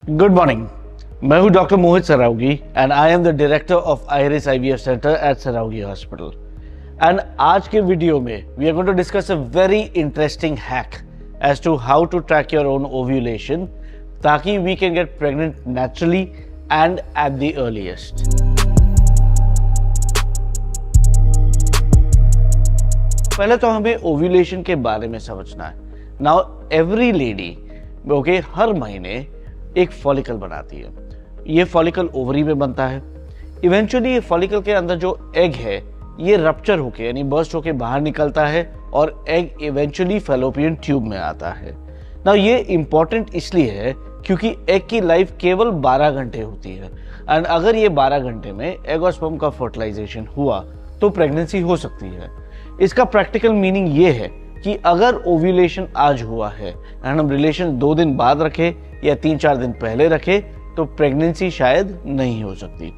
Good morning. मैं हूं doctor Mohit Saraogi and I am the director of Iris IVF centre at Saraogi hospital. And आज के video में we are going to discuss a very interesting hack as to how to track your own ovulation ताकि we can get pregnant naturally and at the earliest. पहले तो हमें ovulation के बारे में समझना है। नाउ एवरी लेडी हर महीने एक फॉलिकल बनाती है। ये फॉलिकल ओवरी में बनता है। इवेंचुअली ये फॉलिकल के अंदर जो एग है ये रप्चर होके यानी बर्स्ट होके बाहर निकलता है और एग इवेंचुअली फैलोपियन ट्यूब में आता है। ना ये इंपॉर्टेंट इसलिए है क्योंकि एग की लाइफ केवल 12 घंटे होती है एंड अगर ये 12 घंटे में एग और स्पर्म का फर्टिलाइजेशन हुआ तो प्रेगनेंसी हो सकती है। इसका प्रैक्टिकल मीनिंग ये है कि अगर ओव्यूलेशन आज हुआ है एंड हम रिलेशन 2 दिन बाद रखे या 3-4 दिन पहले रखे तो प्रेगनेंसी शायद नहीं हो सकती।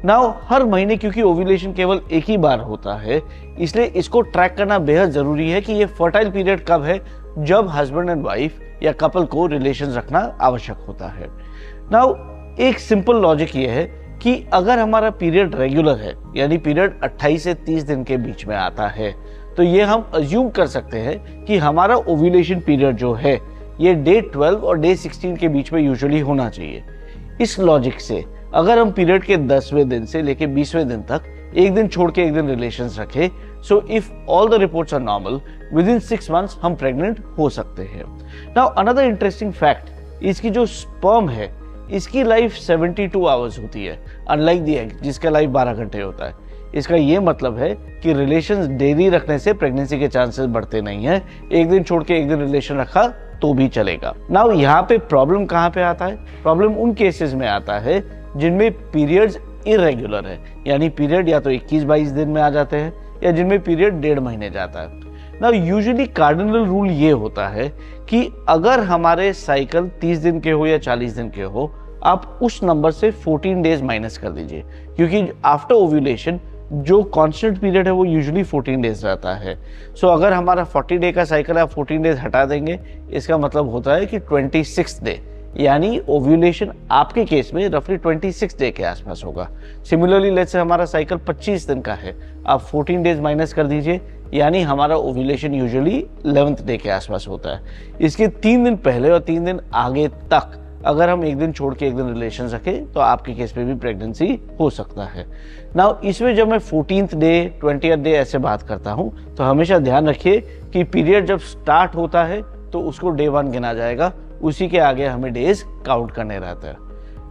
नाउ हर महीने क्योंकि ओव्यूलेशन केवल एक ही बार होता है इसलिए इसको ट्रैक करना बेहद जरूरी है कि ये फर्टाइल पीरियड कब है जब हस्बैंड एंड वाइफ या कपल को रिलेशन रखना आवश्यक होता है। नाउ एक सिंपल लॉजिक ये है कि अगर हमारा पीरियड रेगुलर है यानी पीरियड 28 से 30 दिन के बीच में आता है तो ये हम अज्यूम कर सकते हैं कि हमारा ओव्यूलेशन पीरियड जो है ये डे 12 और डे 16 के बीच में यूजुअली होना चाहिए। इस लॉजिक से अगर हम पीरियड के 10वें दिन से लेके 20वें दिन तक एक दिन छोड़ के एक दिन रिलेशंस रखें so if all the reports are normal within 6 months हम प्रेग्नेंट हो सकते हैं। नाउ अनदर इंटरेस्टिंग फैक्ट, इसकी जो स्पर्म है इसकी लाइफ 72 आवर्स होती है अनलाइक द एग जिसका लाइफ 12 घंटे होता है। इसका ये मतलब है कि रिलेशंस डेली रखने से प्रेगनेंसी के चांसेस बढ़ते नहीं है। एक दिन छोड़ के एक दिन रिलेशन रखा तो भी चलेगा। नाउ यहाँ पे प्रॉब्लम कहाँ पे आता है? प्रॉब्लम उन केसेस में आता है जिनमें पीरियड्स इरेगुलर है यानी पीरियड या तो 21-22 दिन में आ जाते हैं या जिनमें पीरियड 1.5 महीने जाता है। नाउ यूजुअली कार्डिनल रूल ये होता है कि अगर हमारे साइकिल 30 दिन के हो या 40 दिन के हो आप उस नंबर से 14 डेज माइनस कर दीजिए क्योंकि आफ्टर ओव्यूलेशन जो कांस्टेंट पीरियड है वो यूजुअली 14 डेज रहता है। सो अगर हमारा 40 डे का साइकिल आप 14 डेज हटा देंगे इसका मतलब होता है कि 26 डे यानी ओव्यूलेशन आपके केस में रफली 26 डे के आसपास होगा। सिमिलरली लेट्स से हमारा साइकिल 25 दिन का है, आप 14 डेज माइनस कर दीजिए यानी हमारा ओव्यूलेशन यूजुअली 11th डे के आसपास होता है। इसके 3 दिन पहले और 3 दिन आगे तक अगर हम एक दिन छोड़ के एक दिन रिलेशन रखें तो आपके केस में भी प्रेगनेंसी हो सकता है। नाउ इसमें जब मैं 14th डे 20th डे ऐसे बात करता हूं तो हमेशा ध्यान रखिए कि पीरियड जब स्टार्ट होता है तो उसको डे 1 गिना जाएगा, उसी के आगे हमें डेज काउंट करने रहते हैं।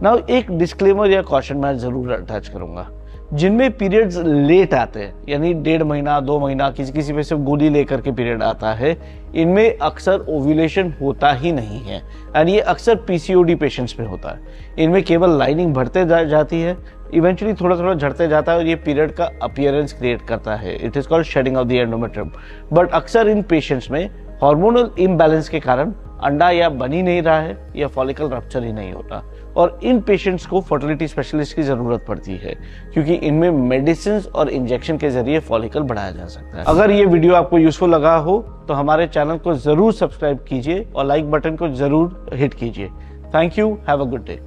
नाउ एक डिस्क्लेमर या कॉशन मैं जरूर अटैच करूंगा, जिनमें पीरियड्स लेट आते हैं यानी 1.5 महीना 2 महीना किसी पे सिर्फ गोली लेकर के पीरियड आता है, इनमें अक्सर ओव्यूलेशन होता ही नहीं है एंड ये अक्सर पीसीओडी पेशेंट्स में होता है। इनमें केवल लाइनिंग बढ़ते जाती है, इवेंचुअली थोड़ा थोड़ा झड़ते जाता है और ये पीरियड का अपीयरेंस क्रिएट करता है। It is called shedding of the endometrium. But अक्सर इन पेशेंट्स में हार्मोनल इम्बैलेंस के कारण अंडा या बन ही नहीं रहा है या फॉलिकल रप्चर ही नहीं होता और इन पेशेंट्स को फर्टिलिटी स्पेशलिस्ट की जरूरत पड़ती है क्योंकि इनमें मेडिसिन और इंजेक्शन के जरिए फॉलिकल बढ़ाया जा सकता है। अगर ये वीडियो आपको यूजफुल लगा हो तो हमारे चैनल को जरूर सब्सक्राइब कीजिए और लाइक बटन को जरूर हिट कीजिए। Thank you, have a good day.